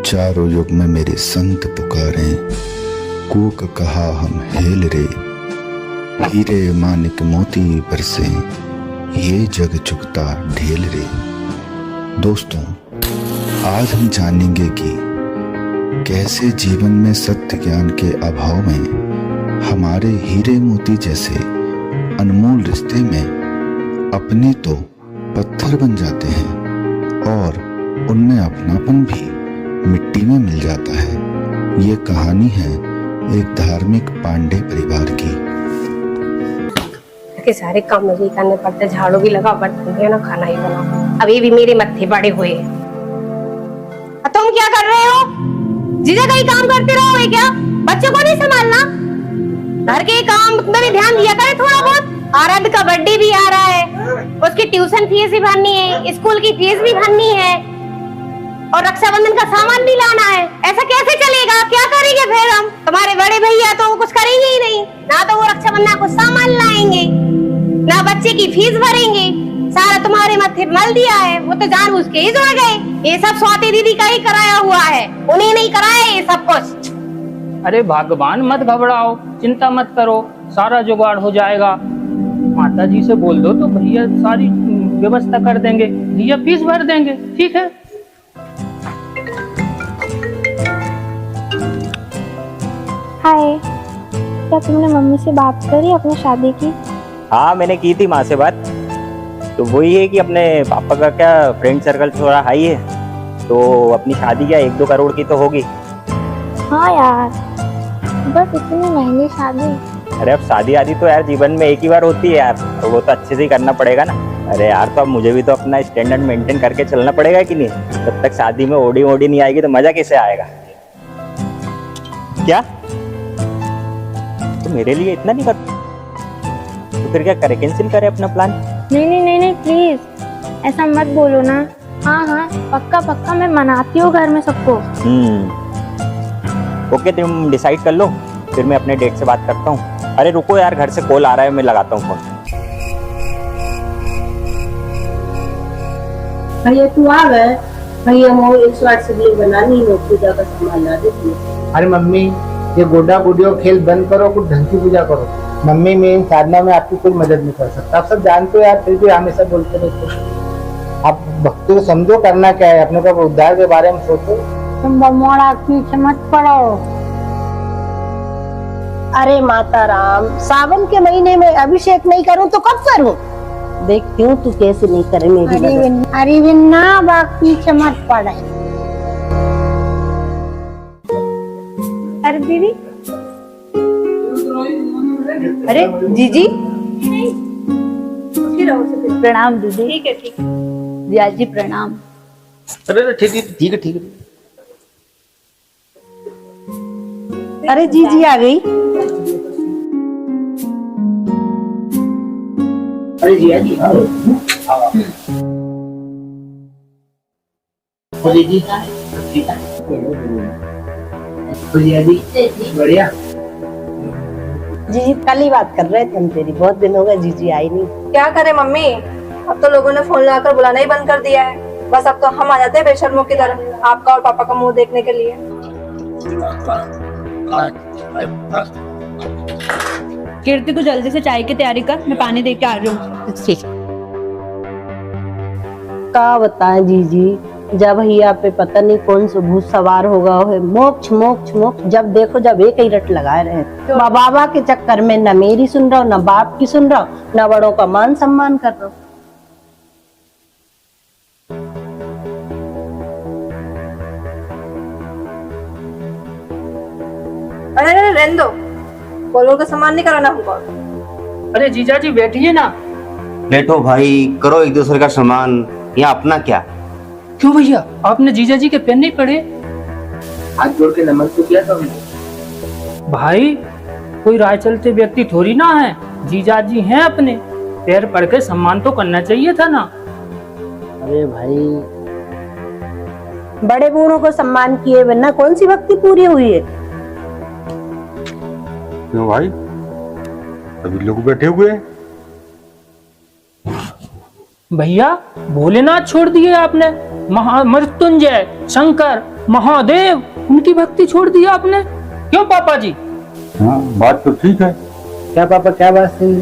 चारों युग में मेरे संत पुकारें, कूक कहा हम हेल रे। हीरे मानिक मोती बरसे, ये जग चुकता ढेल रे। दोस्तों, आज हम जानेंगे कि कैसे जीवन में सत्य ज्ञान के अभाव में हमारे हीरे मोती जैसे अनमोल रिश्ते में अपने तो पत्थर बन जाते हैं और उनमें अपनापन भी मिट्टी में मिल जाता है। ये कहानी है एक धार्मिक पांडे परिवार की। के सारे काम मुझे ही करने पड़ते, झाड़ू भी लगा, बर्तन भी ना, खाना ही बना। अभी भी मेरे मत्थे बड़े हुए हैं। तुम क्या कर रहे हो? जीजा कहीं काम करते रहोगे क्या? बच्चों को नहीं संभालना? घर के काम में भी ध्यान दिया करे थोड़ा बहुत। आराध का बर्थडे भी आ रहा है, उसकी ट्यूशन फीस भी भरनी है, स्कूल की फीस भी भरनी है और रक्षाबंधन का सामान भी लाना है। ऐसा कैसे चलेगा? क्या करेंगे फिर हम? तुम्हारे बड़े भैया तो कुछ करेंगे ही नहीं, ना तो वो रक्षाबंधन को सामान लाएंगे, ना बच्चे की फीस भरेंगे। सारा तुम्हारे माथे मल दिया है। वो तो जानबूझ के ही जोड़ गए। ये सब स्वाति दीदी का ही कराया हुआ है, उन्हें नहीं कराया ये सब कुछ। अरे भगवान, मत घबराओ, चिंता मत करो, सारा जुगाड़ हो जाएगा। माता जी से बोल दो तो भैया सारी व्यवस्था कर देंगे, भैया फीस भर देंगे। ठीक है। हाय, क्या तुमने मम्मी से बात करी अपनी शादी की? हाँ, मैंने की थी माँ से बात। तो वही है कि अपने पापा का क्या फ्रेंड सर्कल थोड़ा हाई है, तो अपनी शादी क्या 1-2 करोड़ की तो होगी। हाँ यार, बस इतनी महंगी शादी। अरे अब शादी आदि तो यार जीवन में एक ही बार होती है यार, तो वो तो अच्छे से ही करना पड़ेगा ना। अरे यार, तो अब मुझे भी तो अपना स्टैंडर्ड मेंटेन करके चलना पड़ेगा कि नहीं? जब तक शादी में ओडी ओडी नहीं आएगी तो मजा कैसे आएगा? क्या तो मेरे लिए इतना नहीं कर, तो फिर क्या करे, कैंसिल करे अपना प्लान? नहीं प्लीज ऐसा मत बोलो ना। हाँ, पक्का मैं मनाती हूँ घर में सबको। ओके, तुम डिसाइड कर लो, फिर मैं अपने डेट से बात करता हूँ। अरे रुको यार, घर से कॉल आ रहा है, मैं लगाता हूँ फोन। भैया तू आ गए? भैया वो 108 से बनानी है, पूजा का सामान ला दे। अरे मम्मी, ये गोडा गुडियो खेल बंद करो, कुछ ढंग की पूजा करो। मम्मी, मैं इन साधना में आपकी कोई मदद नहीं कर सकता। आप सब जानते हो यार, फिर भी हमेशा बोलते रहते हो। आप भक्ति को समझो, करना क्या है, अपने को उद्धार के बारे में सोचो। तुम बमोड़ा पीछे मत पड़ो। अरे माता राम, सावन के महीने में अभिषेक नहीं करूं तो कब करूं? देखती हूँ तू कैसे नहीं करे मेरी। अरे बिन्ना, बाग पीछे मत पड़े। अरे दीदी, अरे जीजी, प्रणाम दीदी। ठीक है। जिया जी प्रणाम। अरे ठीक है। अरे जीजी आ गई। अरे जिया जी, जी बढ़िया। जीजी कल ही बात कर रहे थे हम तेरी, बहुत दिन हो गए जीजी आई नहीं। क्या करे मम्मी, अब तो लोगों ने फोन लगाकर बुलाना ही बंद कर दिया है। बस अब तो हम आ जाते हैं बेशर्मों की तरह, आपका और पापा का मुंह देखने के लिए। कीर्ति, तू जल्दी से चाय की तैयारी कर, मैं पानी दे के आ रही हूँ। क्या बताएं जीजी, जब भैया पे पता नहीं कौन सा भूत सवार होगा है। मोक्ष मोक्ष मोक्ष, जब देखो जब एक ही रट लगाए रहे। बाबा के चक्कर में न मेरी सुन रहा हूँ, न बाप की सुन रहा हूँ, न बड़ों का मान सम्मान कर रहा हूँ। अरे रहने दो, बोलो का सामान नहीं कराना हमको। अरे जीजा जी बैठिए ना। बैठो भाई, करो एक दूसरे का सम्मान। यहाँ अपना क्या? क्यों भैया, आपने जीजा जी के पेन नहीं पढ़े? हाथ जोड़ के नमन तो किया था हमने। भाई, कोई राह चलते व्यक्ति थोड़ी ना है, जीजा जी हैं अपने, पैर पड़ के सम्मान तो करना चाहिए था ना। अरे भाई, बड़े बूढ़ों को सम्मान किए बिना कौन सी भक्ति पूरी हुई है? क्यों भाई, सभी लोग बैठे हुए हैं। भैया, भोलेनाथ छोड़ दिए आपने, मृत्युंजय, शंकर महादेव, उनकी भक्ति छोड़ दी आपने? क्यों पापा जी? हाँ बात तो ठीक है। क्या पापा, क्या बात सही है?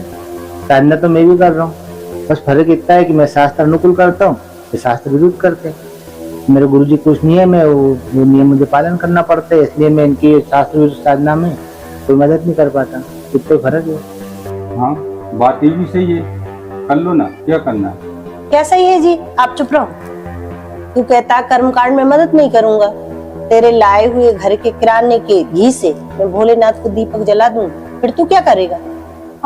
साधना तो मैं भी कर रहा हूँ, बस फर्क इतना है कि मैं शास्त्र अनुकूल करता हूँ, ये शास्त्र विरुद्ध करते हैं। मेरे गुरु जी कुछ नियम है, वो नियम मुझे पालन करना पड़ता है, इसलिए मैं इनकी शास्त्र विरुद्ध साधना में कोई मदद नहीं कर पाता। इतना फर्क है। हाँ बात ये भी सही है, कर लो ना, क्या करना है। क्या सही है जी, आप चुप रहो। तू कहता कर्मकांड में मदद नहीं करूंगा, तेरे लाए हुए घर के किराने के घी से मैं भोलेनाथ को दीपक जला दूं, फिर तू क्या करेगा?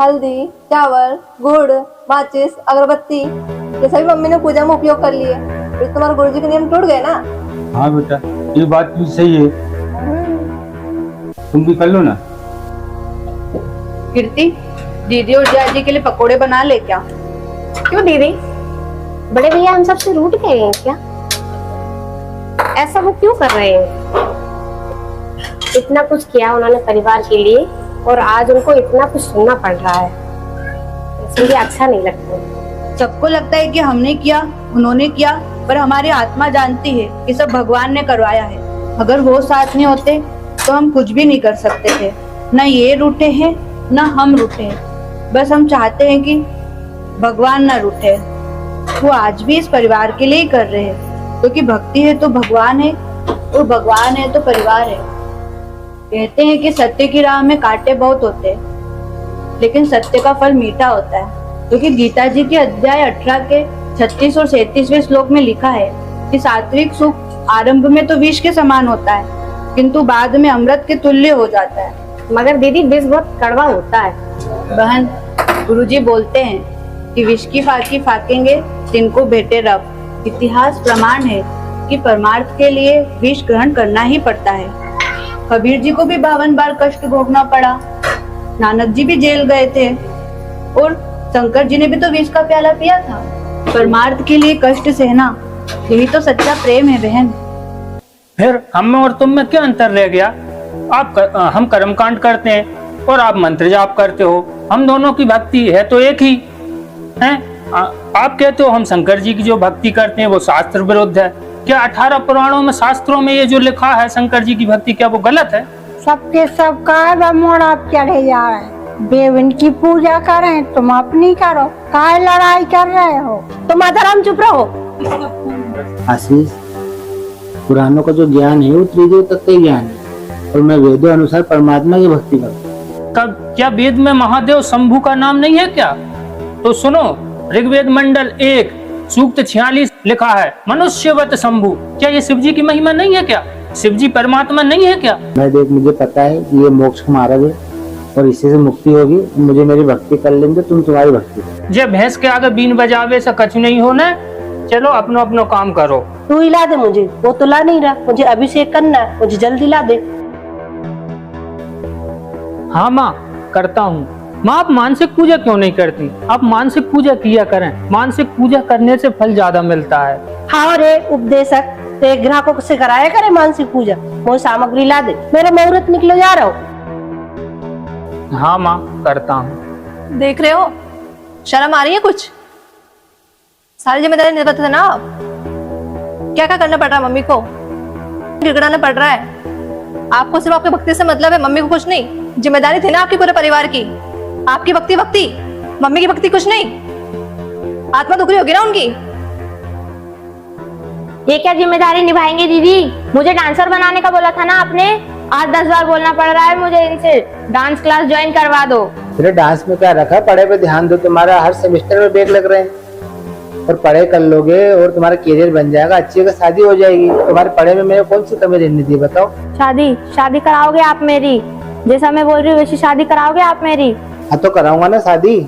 हल्दी, चावल, गुड़, माचिस, अगरबत्ती ये सभी मम्मी ने पूजा में उपयोग कर लिए, फिर तुम्हारे गुरुजी के नियम टूट गए ना। हाँ बेटा, ये बात भी सही है, तुम भी कर लो ना। कीर्ति, दीदी और जीजाजी के लिए पकोड़े बना ले क्या? क्यों दीदी, बड़े भैया हम सबसे रूठ गए हैं क्या? ऐसा वो क्यों कर रहे हैं? इतना कुछ किया उन्होंने परिवार के लिए और आज उनको इतना कुछ सुनना पड़ रहा है, इसलिए अच्छा नहीं लगता। सबको लगता है कि हमने किया, उन्होंने किया, पर हमारी आत्मा जानती है कि सब भगवान ने करवाया है। अगर वो साथ नहीं होते तो हम कुछ भी नहीं कर सकते थे। न ये रूठे हैं न हम रूठे हैं, बस हम चाहते हैं कि भगवान न रूठे। वो आज भी इस परिवार के लिए ही कर रहे हैं, क्योंकि भक्ति है तो भगवान है और भगवान है तो परिवार है। कहते हैं कि सत्य की राह में कांटे बहुत होते हैं, लेकिन सत्य का फल मीठा होता है, क्योंकि गीता जी के अध्याय 18 के 36 और 37वें श्लोक में लिखा है कि सात्विक सुख आरंभ में तो विष के समान होता है, किंतु बाद में अमृत के तुल्य हो जाता है। मगर दीदी विष बहुत कड़वा होता है। बहन, गुरुजी बोलते हैं कि विष की फाकी फाकेंगे जिनको भेटे रब। इतिहास प्रमाण है कि परमार्थ के लिए विष ग्रहण करना ही पड़ता है। कबीर जी को भी 52 बार कष्ट भोगना पड़ा, नानक जी भी जेल गए थे और शंकर जी ने भी तो विष का प्याला पिया था। परमार्थ के लिए कष्ट सहना, यही तो सच्चा प्रेम है बहन। फिर हम में और तुम में क्या अंतर रह गया? हम कर्मकांड करते हैं और आप मंत्र जाप करते हो। हम दोनों की भक्ति है तो एक ही है। आप कहते हो हम शंकर जी की जो भक्ति करते हैं वो शास्त्र विरुद्ध है। क्या 18 पुराणों में, शास्त्रों में ये जो लिखा है शंकर जी की भक्ति, क्या वो गलत है? सबके सब का मोड़ा चढ़े जा रहे हैं। देव इनकी पूजा करें, तुम अपनी करो, काय लड़ाई कर रहे हो? तो माताराम चुप रहो। आशीष, पुराणों का जो ज्ञान है वो त्रिदेव तक का ज्ञान है, और मैं वेदों अनुसार परमात्मा की भक्ति करता हूँ। क्या वेद में महादेव शंभू का नाम नहीं है क्या? तो सुनो, ऋग्वेद मंडल 1 सूक्त 46 लिखा है मनुष्यवत शंभू। क्या ये शिव जी की महिमा नहीं है क्या? शिव जी परमात्मा नहीं है क्या? मैं देख, मुझे पता है कि ये मोक्ष का मार्ग है और इसी से मुक्ति होगी। मुझे मेरी भक्ति कर लेंगे, तुम तुम्हारी भक्ति करो। जब भैंस के आगे बीन बजावे से कछ नहीं होना। चलो अपनो अपनो काम करो। तू ही ला दे मुझे, वो तो ला नहीं रहा। मुझे अभिषेक करना है, मुझे जल्दी ला दे। हाँ माँ, करता हूँ। माँ, आप मानसिक पूजा क्यों नहीं करती? आप मानसिक पूजा किया करें, मानसिक पूजा करने से फल ज्यादा मिलता है। हाँ रे उपदेशक, ते ग्राहकों से कराया करे मानसिक पूजा। वो सामग्री ला दे, मेरा मुहूर्त निकलो जा रहा हूँ। हाँ माँ, करता हूँ। देख रहे हो, शर्म आ रही है कुछ? सारी जिम्मेदारी निभाते थे ना आप। क्या क्या करना पड़ रहा है मम्मी को, गिड़गिड़ाना पड़ रहा है। आपको सिर्फ आपकी भक्ति से मतलब है, मम्मी को कुछ नहीं। जिम्मेदारी थी ना आपकी पूरे परिवार की। आपकी भक्ति भक्ति, मम्मी की भक्ति कुछ नहीं। आत्मा दुखी होगी ना उनकी। ये क्या जिम्मेदारी निभाएंगे दीदी? मुझे डांसर बनाने का बोला था ना आपने। 8-10 बार बोलना पड़ रहा है मुझे इनसे, डांस क्लास ज्वाइन करवा दो। तेरे डांस में क्या रखा? पढ़ाई पे ध्यान दो। तुम्हारा हर सेमेस्टर में बैक लग रहे हैं, और पढ़ाई कर लोगे और तुम्हारा करियर बन जाएगा, अच्छी का शादी हो जाएगी। तुम्हारे पढ़ाई में मेरे कौन सी कमी रहने दी, बताओ? शादी कराओगे आप मेरी? जैसा मैं बोल रही हूँ वैसी शादी कराओगे आप मेरी? हाँ तो कराऊंगा ना शादी,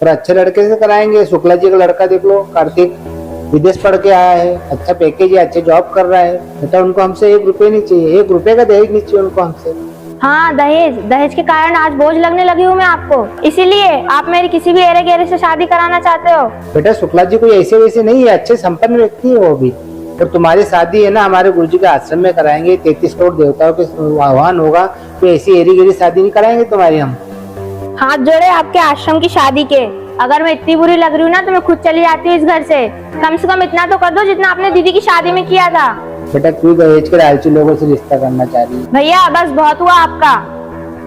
और अच्छे लड़के से कराएंगे। शुक्ला जी का लड़का देख लो, कार्तिक, विदेश पढ़ के आया है, अच्छा पैकेज है, अच्छे जॉब कर रहा है। बेटा उनको हमसे 1 रुपए नहीं चाहिए, 1 रुपए का दहेज नहीं चाहिए उनको हमसे। हाँ, दहेज के कारण आज बोझ लगने लगी हूँ मैं आपको, इसीलिए आप मेरी किसी भी एरे गेरे से शादी कराना चाहते हो? बेटा शुक्ला जी कोई ऐसे वैसे नहीं है, अच्छे संपन्न व्यक्ति है वो भी। और तुम्हारी शादी है ना हमारे गुरुजी के आश्रम में कराएंगे। 33 करोड़ देवताओं के आह्वान होगा, तो ऐसी एरी गेरी शादी नहीं कराएंगे तुम्हारी हम। हाथ जोड़े आपके आश्रम की शादी के। अगर मैं इतनी बुरी लग रही हूँ ना तो मैं खुद चली जाती हूँ इस घर से। कम इतना तो कर दो जितना आपने दीदी की शादी में किया था। बेटा तू दहेज के लालची लोगों से रिश्ता करना चाह रही है। भैया बस बहुत हुआ आपका।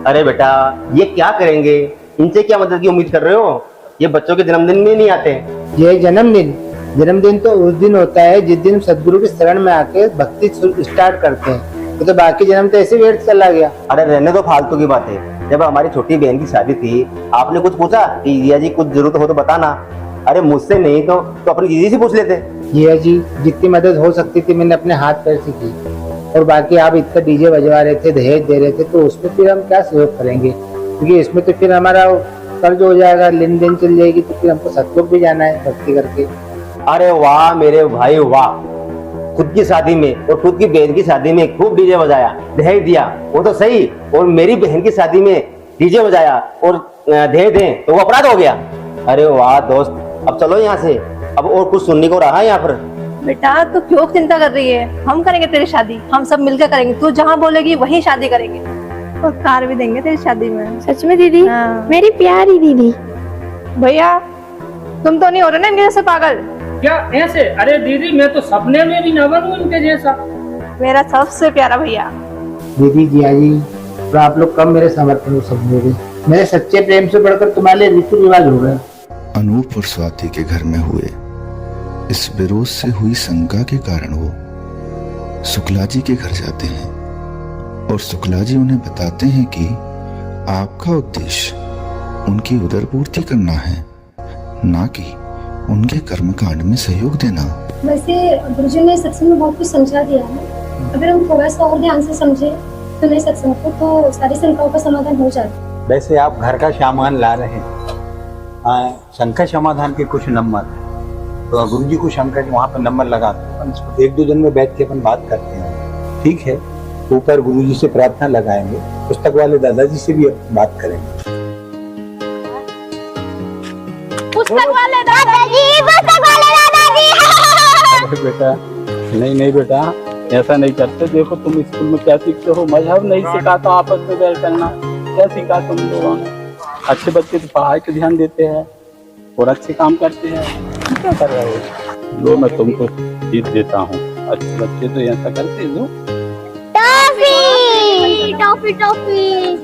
अरे बेटा ये क्या करेंगे, इनसे क्या मदद की उम्मीद कर रहे हो? ये बच्चों के जन्मदिन में नहीं आते। ये जन्मदिन तो उस दिन होता है जिस दिन सदगुरु की शरण में आके भक्ति स्टार्ट करते हैं, तो बाकी जन्म तो ऐसे व्यर्थ चला गया। अरे रहने दो फालतू की बातें। जब हमारी छोटी बहन की शादी थी आपने कुछ पूछा कि जिया जी कुछ जरूरत हो तो बताना? अरे मुझसे नहीं तो अपनी दीदी से पूछ लेते। जिया जी जितनी मदद हो सकती थी मैंने अपने हाथ पैर से की, और बाकी आप इतना डीजे बजवा रहे थे, दहेज दे रहे थे, तो उसमें फिर हम क्या सहयोग करेंगे? क्योंकि इसमें तो फिर हमारा कर्ज हो जाएगा, लेन देन चल जाएगी, तो फिर हमको सतलोक भी जाना है भक्ति करके। अरे वाह मेरे भाई वाह, खुद की शादी में और खुद की बहन की शादी में खूब डीजे बजाया, दहेज दिया, वो तो सही, और मेरी बहन की शादी में डीजे बजाया और दहेज दें तो वो अपराध हो गया। अरे वाह दोस्त, अब चलो यहाँ से, अब और कुछ सुनने को रहा है यहाँ पर? बेटा तू क्यों चिंता कर रही है, हम करेंगे तेरी शादी, हम सब मिलकर करेंगे। तू जहाँ बोलेगी वहीं शादी करेंगे, और कार भी देंगे तेरी शादी में। सच में दीदी? हाँ। मेरी प्यारी दीदी। भैया तुम तो नहीं हो रहे ना इनके जैसे पागल? क्या ऐसे? अरे दीदी मैं तो सपने में भी न बनूं इनके जैसा। मेरा सबसे प्यारा भैया। दीदी जिया जी तो आप लोग कम मेरे समर्थन हो सब, मेरे सच्चे प्रेम से बढ़कर तुम्हारे लिए रीति रिवाज हो गए। अनूप और स्वाति के घर में हुए इस विरोध से हुई शंका के कारण वो शुक्ला जी के घर जाते हैं, और शुक्ला जी उन्हें बताते हैं कि आपका उद्देश्य उनकी उदरपूर्ति करना है, ना कि उनके कर्मकांड में सहयोग देना। वैसे गुरुजी ने सत्संग में बहुत कुछ समझा दिया है, अगर हम थोड़ा सा और ध्यान से समझे तो नए सत्संग को, तो सारी शंकाओं का समाधान हो जाता। वैसे आप घर का सामान ला रहे हैं, शंका समाधान के कुछ नंबर है, तो गुरु जी को शंका वहाँ पर नंबर लगा दो, एक दो दिन में बैठ के अपन बात करते हैं, ठीक है? ऊपर गुरु जी से प्रार्थना लगाएंगे, पुस्तक वाले दादाजी से भी बात करेंगे। पुस्तक वाले दादाजी, पुस्तक वाले दादाजी। अरे बेटा नहीं बेटा, ऐसा नहीं करते। देखो तुम स्कूल में क्या सीखते हो, मजहब नहीं सिखाता आपस में बैठ करना, क्या सीखा तुम लोगों ने? अच्छे बच्चे तो पढ़ाई पे ध्यान देते हैं और अच्छे काम करते हैं, क्या कर रहे हो? लो मैं तुमको जीत देता हूँ, अच्छे बच्चे तो ऐसा करते हो। Toffee toffee toffee.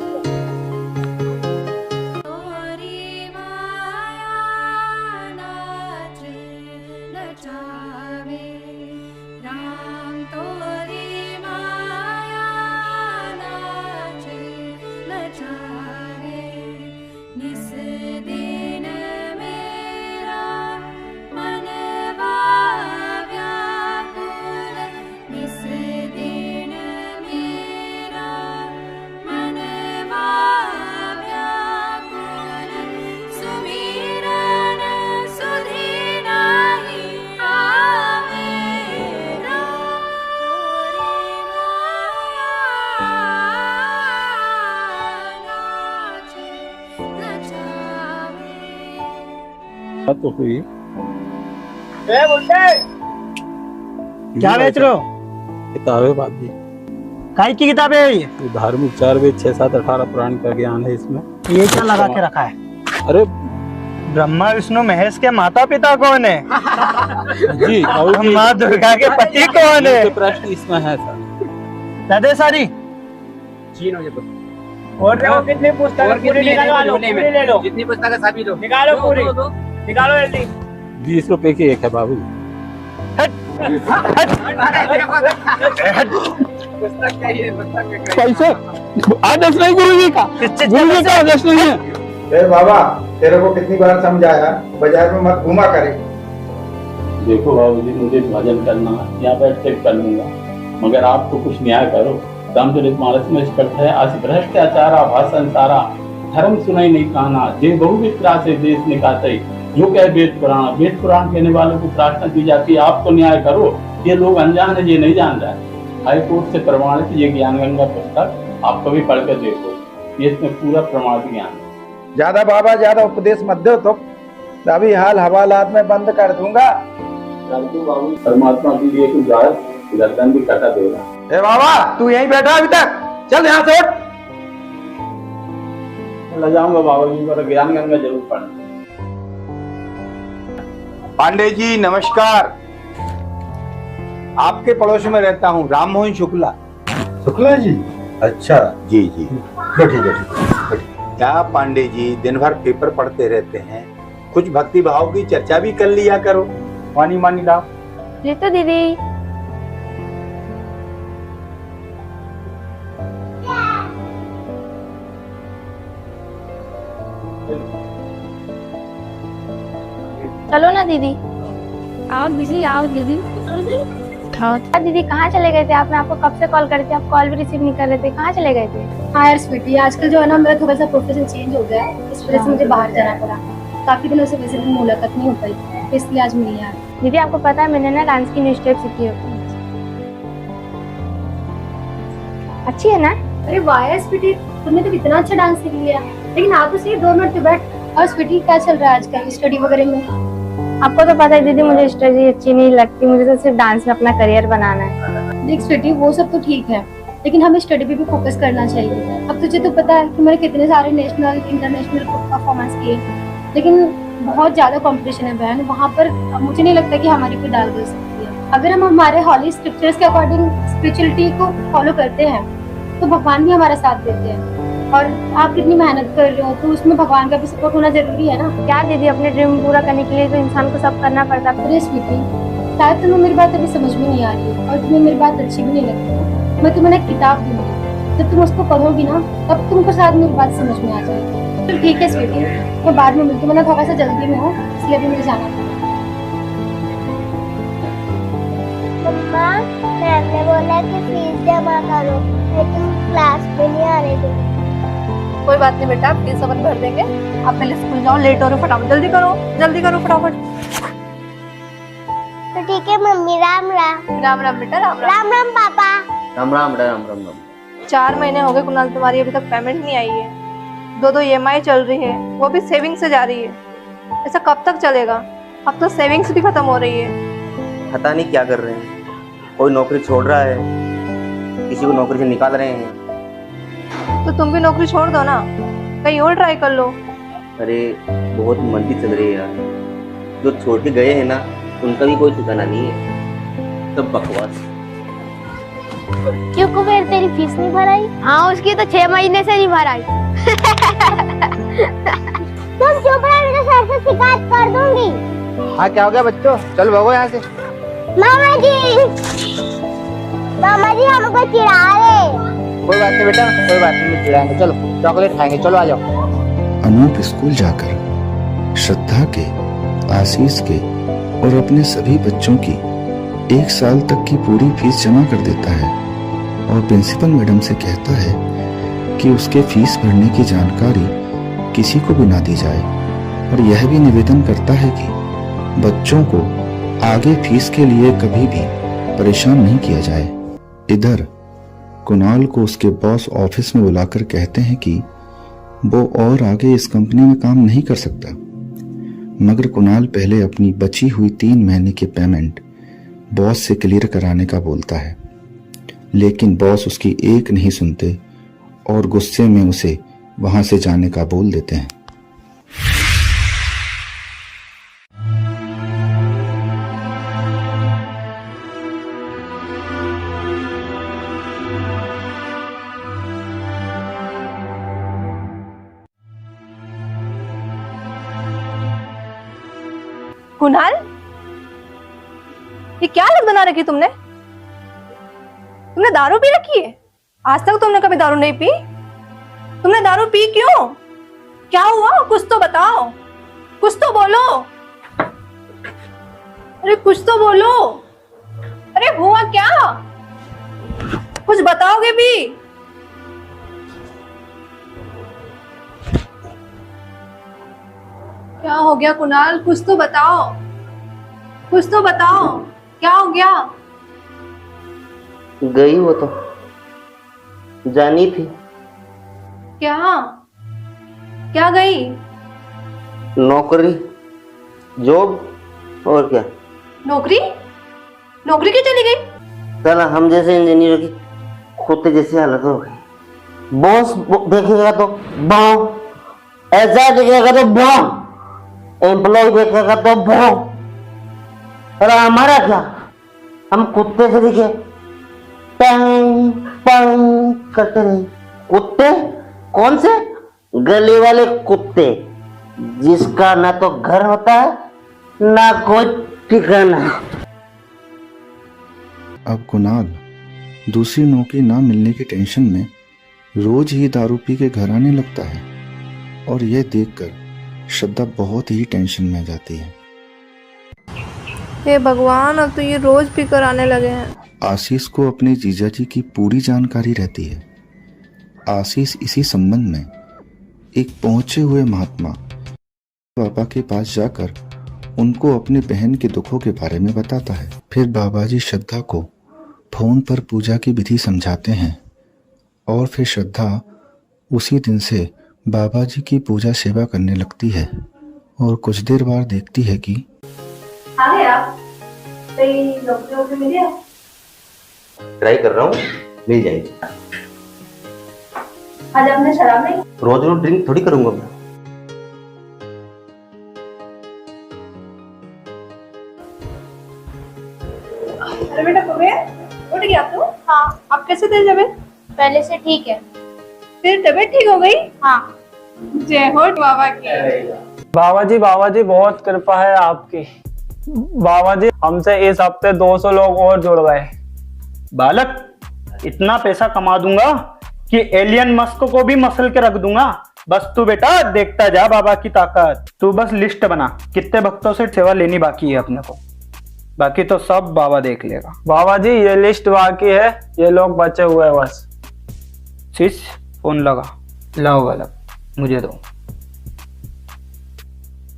तो हुई क्या बेच रहे हो? किताबें बाबी, काय की किताबें है ये? धार्मिक 4 वेद 6 7 18 पुराण का ज्ञान है इसमें। ये क्या लगा के रखा है? अरे ब्रह्मा विष्णु महेश के माता पिता कौन है? जी माँ दुर्गा के पति कौन है? प्रश्न इसमें है सर। दादे सारी और देखो कितनी पुस्तक पूरी निकालो, पूरी ले लो, जितनी पुस्तक सभी लो, निकालो पूरी, निकालो जल्दी। 20 रुपए की एक है बाबू। पैसे आदेश नहीं गुरु जी का, गुरु जी का आदेश नहीं है। बाबा तेरे को कितनी बार समझाया, बाजार में मत घूमा करे। देखो बाबू जी, मुझे भजन करना यहाँ बैठ के कर लूंगा, मगर आपको कुछ न्याय करो। रामचरितमानस में स्पष्ट है, अस भ्रष्टाचारा भाषण सारा, धर्म सुनाई नहीं कहना, जे बहु विप्रा से देश निकाते, जो कह वेद पुराण कहने वालों को प्रार्थना की जाती है, आपको न्याय करो। ये लोग अनजान है, ये नहीं जान रहा है। हाई कोर्ट से प्रमाणित ये ज्ञान गंगा पुस्तक आप कभी पढ़ कर देखो, ये इसमें पूरा प्रमाणित ज्ञान है। ज्यादा बाबा ज्यादा उपदेश मत दो, तो अभी हाल हवालात में बंद कर दूंगा। परमात्मा की लिए गर्दन भी कटा देगा। ए बाबा तू यहीं बैठा अभी तक, चल यहाँ से उठ। ले जाऊंगा बाबा जी, पर ज्ञान गंगा जरूर पढ़ना। पांडे जी नमस्कार। आपके पड़ोस में रहता हूँ, राम मोहन शुक्ला। शुक्ला जी? अच्छा। जी जी। बैठिए बैठिए। क्या पांडे जी दिन भर पेपर पढ़ते रहते हैं, कुछ भक्ति भाव की चर्चा भी कर लिया करो। पानी मानी लाओ। तो दीदी। चलो ना दीदी। आओ दीदी, आओ दीदी। दीदी कहाँ चले गए थे आप? मैं आपको कब से कॉल कर रही थी, आप कॉल भी रिसीव नहीं कर रहे थे, कहाँ चले गए थे? हाँ यार स्वीटी, आजकल जो है ना मेरा थोड़ा सा प्रोफेशन चेंज हो गया है, इस वजह से मुझे बाहर जाना पड़ा। काफी दिनों से वैसे भी मुलाकात नहीं हो पाई, तो इसलिए आज मिली यार। दीदी आपको पता है मैंने ना डांस की न्यू स्टेप सीखी है। अच्छी है ना? अरे वाह यार स्वीटी, तुमने तो इतना अच्छा डांस सीख लिया। लेकिन आप तो सही 2 मिनट पे बैठ। और स्वीटी क्या चल रहा है आजकल स्टडी वगैरह में? आपको तो पता है दीदी मुझे स्टडी अच्छी नहीं लगती, मुझे तो सिर्फ डांस में अपना करियर बनाना है। देख स्वीटी, वो सब तो ठीक है, लेकिन हमें स्टडी पे भी फोकस करना चाहिए। अब तुझे तो पता है कि मैंने कितने सारे नेशनल इंटरनेशनल परफॉर्मेंस किए, लेकिन बहुत ज्यादा कंपटीशन है बहन वहाँ पर। मुझे नहीं लगता कि हमारी कोई दाल दे सकती है। अगर हम हमारे हॉली स्क्रिप्चर्स के अकॉर्डिंग स्पिरिचुअलिटी को फॉलो करते हैं तो भगवान भी हमारा साथ देते हैं। और आप कितनी मेहनत कर रहे हो तो उसमें भगवान का भी सपोर्ट होना जरूरी है ना। क्या दीदी, अपने ड्रीम पूरा करने के लिए तो इंसान को सब करना पड़ता है। अरे स्वीटी, शायद तुम्हें मेरी बात अभी समझ में नहीं आ रही है और तुम्हें मेरी बात अच्छी भी नहीं लगती। मैं तुम्हें एक किताब दूंगी, जब तुम उसको पढ़ोगी ना तब तुमको शायद मेरी बात समझ में आ जाएगी। तो ठीक है स्वीटी, मैं बाद में मिलती हूँ, मैं थोड़ा सा जल्दी में हूँ इसलिए अभी मुझे जाना पड़ेगा। मम्मा, मैम ने बोला कि फीस जमा करो, लेकिन क्लास में नहीं आने दो। कोई बात नहीं बेटा, फीस अपन भर देंगे। आप पहले स्कूल जाओ, लेट हो रहे हो, फटाफट जल्दी करो फटाफट। तो ठीक है मम्मी, राम राम। राम राम बेटा, राम राम। राम राम पापा। राम राम बेटा, राम राम राम। 4 महीने हो गए कुणाल, तुम्हारी अभी तक पेमेंट नहीं आई है। 2 EMI चल रही है, वो भी सेविंग से जा रही है। ऐसा कब तक चलेगा? अब तो सेविंग्स भी खत्म हो रही है। पता नहीं क्या कर रहे हैं, कोई नौकरी छोड़ रहा है, किसी को नौकरी से निकाल रहे हैं। तो तुम भी नौकरी छोड़ दो ना, कहीं और ट्राई कर लो। अरे बहुत मंदी चल रही है यार, जो छोड़ के गए हैं ना उनका भी कोई ठिकाना नहीं है, सब बकवास। क्यों कुबेर, तेरी फीस नहीं भराई? हाँ, उसकी तो 6 महीने से नहीं भराई। तुम चुप रहो, मैं तो सर से शिकायत कर दूंगी। हाँ क्या हो गया बच्चों, चल भागो यहाँ से। मामा जी हमको चिढ़ा रहे। कोई बात नहीं बेटा, कोई बात नहीं, चिढ़ाएंगे। चलो चॉकलेट खाएंगे, चलो आ जाओ। अनूप स्कूल जाकर श्रद्धा के, आशीष के और अपने सभी बच्चों की 1 साल तक की पूरी फीस जमा कर देता है और प्रिंसिपल मैडम से कहता है कि उसके फीस भरने की जानकारी किसी को भी ना दी जाए और यह भी निवेदन करता है कि बच्चों को आगे फीस के लिए कभी भी परेशान नहीं किया जाए। इधर कुणाल को उसके बॉस ऑफिस में बुलाकर कहते हैं कि वो और आगे इस कंपनी में काम नहीं कर सकता, मगर कुणाल पहले अपनी बची हुई 3 महीने की पेमेंट बॉस से क्लियर कराने का बोलता है, लेकिन बॉस उसकी एक नहीं सुनते और गुस्से में उसे वहां से जाने का बोल देते हैं। कुणाल, ये क्या हालत बना रखी तुमने? तुमने दारू पी रखी है? आज तक तुमने कभी दारू नहीं पी। तुमने दारू पी क्यों? क्या हुआ? कुछ तो बताओ, कुछ तो बोलो। अरे कुछ तो बोलो। अरे हुआ क्या? कुछ बताओगे भी? क्या हो गया कुणाल? कुछ तो बताओ, कुछ तो बताओ, क्या हो गया? गई वो तो जानी थी। क्या क्या गई? नौकरी, जॉब, और क्या। नौकरी? नौकरी क्यों चली गई? साला हम जैसे इंजीनियर की कुत्ते जैसी हालत हो गई। बॉस देखेगा तो बाव, ऐसा देखेगा तो बाव, एम्प्लॉय देखेगा तो बाव। अरे हमारा क्या, हम कुत्ते से दिखे पंग पंग करते रहे। कुत्ते? कौन से? गली वाले कुत्ते, जिसका ना तो घर होता है ना कोई ठिकाना। अब कुणाल दूसरी नौकरी ना मिलने की टेंशन में रोज ही दारू पी के घर आने लगता है और यह देखकर श्रद्धा बहुत ही टेंशन में आ जाती है। हे भगवान, अब तो ये रोज पीकर आने लगे हैं। आशीष को अपने जीजा जी की पूरी जानकारी रहती है। आशीष इसी संबंध में एक पहुंचे हुए महात्मा बाबा के पास जाकर उनको अपने बहन के दुखों के बारे में बताता है। फिर बाबा जी श्रद्धा को फोन पर पूजा की विधि समझाते हैं और फिर श्रद्धा उसी दिन से बाबा जी की पूजा सेवा करने लगती है और कुछ देर बाद देखती है कि ट्राई कर रहा हूँ, मिल जाएगी। आज आपने शराब नहीं? रोज रोज ड्रिंक थोड़ी करूंगा मैं। अरे बेटा तबीयत उठ गया तू? हाँ। अब कैसे थे तबीयत? पहले से ठीक है। फिर तबीयत ठीक हो गई? हाँ। जय हो बाबा की। बाबा जी बहुत कृपा है आपकी। बाबा जी हमसे इस हफ्ते 200 लोग और जुड़ गए। बालक, इतना पैसा कमा दूंगा कि एलियन मस्क को भी मसल के रख दूंगा। बस तू बेटा देखता जा बाबा की ताकत। तू बस लिस्ट बना कितने भक्तों से सेवा लेनी बाकी है अपने को, बाकी तो सब बाबा देख लेगा। बाबा जी ये लिस्ट बाकी है, ये लोग बचे हुए बस। शिष्य फोन लगा। लाओ बालक, मुझे दो।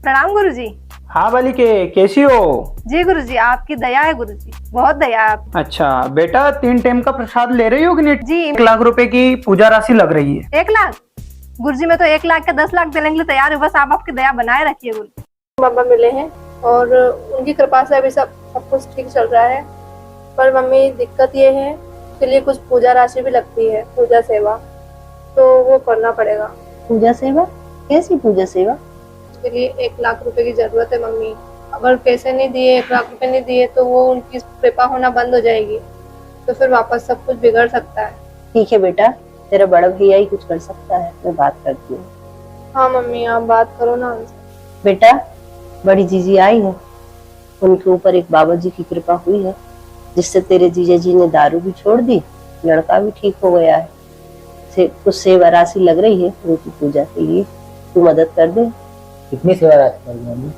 प्रणाम गुरुजी। हाँ बालिके, कैसी हो? जी गुरुजी, आपकी दया है गुरुजी, बहुत दया है आपकी। अच्छा बेटा, 3 टाइम का प्रसाद ले रही हो कि नहीं? जी। 1 लाख रुपए की पूजा राशि लग रही है। 1 लाख? गुरुजी मैं तो 1 लाख का 10 लाख देने के लिए तैयार हूँ, बस आप आपकी दया बनाए रखिए गुरुजी। बाबा मिले हैं और उनकी कृपा से अभी सब कुछ ठीक चल रहा है, पर मम्मी दिक्कत ये है के लिए कुछ पूजा राशि भी लगती है, पूजा सेवा, तो वो करना पड़ेगा। पूजा सेवा? कैसी पूजा सेवा? उसके लिए 1 लाख रुपए की जरूरत है मम्मी। अगर पैसे नहीं दिए, 1 लाख रुपए नहीं दिए तो वो उनकी कृपा होना बंद हो जाएगी, तो फिर वापस सब कुछ बिगड़ सकता है। ठीक है बेटा, तेरा बड़ा भैया ही कुछ कर सकता है, मैं बात करती हूँ। हाँ मम्मी, आप बात करो ना उनसे। बेटा, बड़ी जीजी आई है, उनके ऊपर एक बाबा जी की कृपा हुई है, जिससे तेरे जीजा जी ने दारू भी छोड़ दी, लड़का भी ठीक हो गया है। कुछ सेवा राशि लग रही है उनकी पूजा के लिए, तू मदद कर दे। कितनी सेवा राशि लगी मम्मी?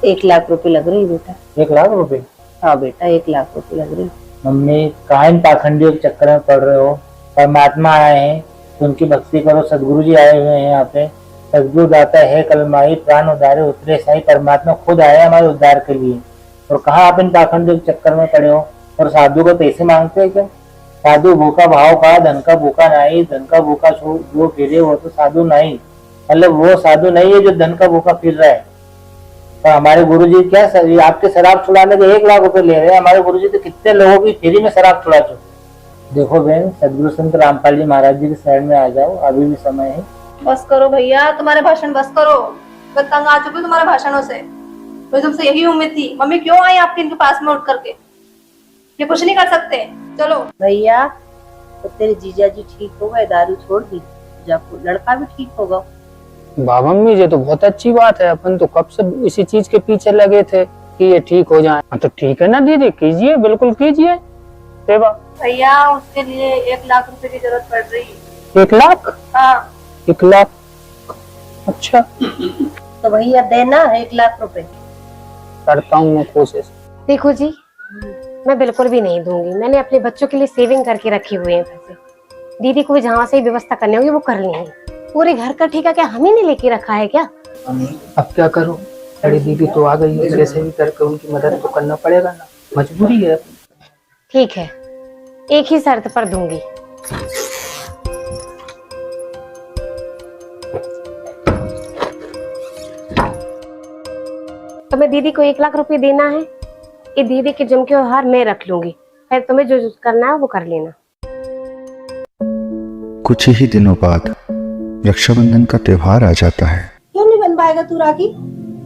1 लाख रुपए लग रही बेटा। 1 लाख रुपए? हाँ बेटा, 1 लाख रुपए लग रही। मम्मी, कायम पाखंडियों के चक्कर में पड़ रहे हो। परमात्मा आए हैं तो उनकी भक्ति करो। सदगुरु जी आए हुए हैं यहाँ पे। सदगुरु दाता है कलमाई, प्राण उदारे उतरे साई। परमात्मा खुद आया हमारे उद्धार के लिए, और कहाँ आप इन पाखंडियों के चक्कर में पड़े हो और साधु को पैसे मांगते हैं क्या? साधु भूखा भाव का, धन का भूखा नहीं। धन का भूखा जो फिरे वो तो साधु नहीं, मतलब वो साधु नहीं है जो धन का भूखा फिर रहा है। तो हमारे गुरुजी क्या आपके शराब छुड़ाने के 1 लाख रुपए ले रहे हैं। हमारे गुरुजी तो कितने लोगों की फ्री में शराब छुड़ा चुके। देखो बहन, सदगुरु संत रामपाल जी महाराज जी के शरण में आ जाओ, अभी भी समय है। बस करो भैया, तुम्हारे भाषण बस करो, मैं तंग आ चुकी हूँ तुम्हारे भाषणों से। मुझे तुमसे यही उम्मीद थी। मम्मी क्यों आई आपके इनके पास में उठ करके? ये कुछ नहीं कर सकते। चलो भैया, तो तेरे जीजा जी ठीक हो गए, दारू छोड़ दी, जब लड़का भी ठीक होगा। वाह मम्मी, ये तो बहुत अच्छी बात है। अपन तो कब से इसी चीज के पीछे लगे थे कि ये ठीक हो जाए। तो ठीक है ना दीदी, कीजिए, बिल्कुल कीजिए सेवा। भैया, उसके लिए 1 लाख रुपए की जरूरत पड़ रही है। 1 लाख? हाँ। 1 लाख? अच्छा, तो भैया देना 1 लाख रुपए। करता हूँ मैं कोशिश। देखो जी, मैं बिल्कुल भी नहीं दूंगी। मैंने अपने बच्चों के लिए सेविंग करके रखे हुए हैं पैसे। दीदी को भी जहाँ से व्यवस्था करनी होगी वो कर लेंगे। पूरे घर का ठेका क्या हम ही ने लेके रखा है क्या? अब क्या करूं, बड़ी दीदी तो आ गई है, कैसे भी करके उनकी मदद तो करना पड़ेगा ना, मजबूरी है। ठीक है, एक ही शर्त पर दूंगी। तुम्हें दीदी को 1 लाख रुपए देना है। ये दीदी के झुमके और हार मैं रख लूंगी, फिर तुम्हें जो करना है वो कर लेना। कुछ ही दिनों बाद रक्षाबंधन का त्योहार आ जाता है। क्यों नहीं बन पाएगा तू राखी?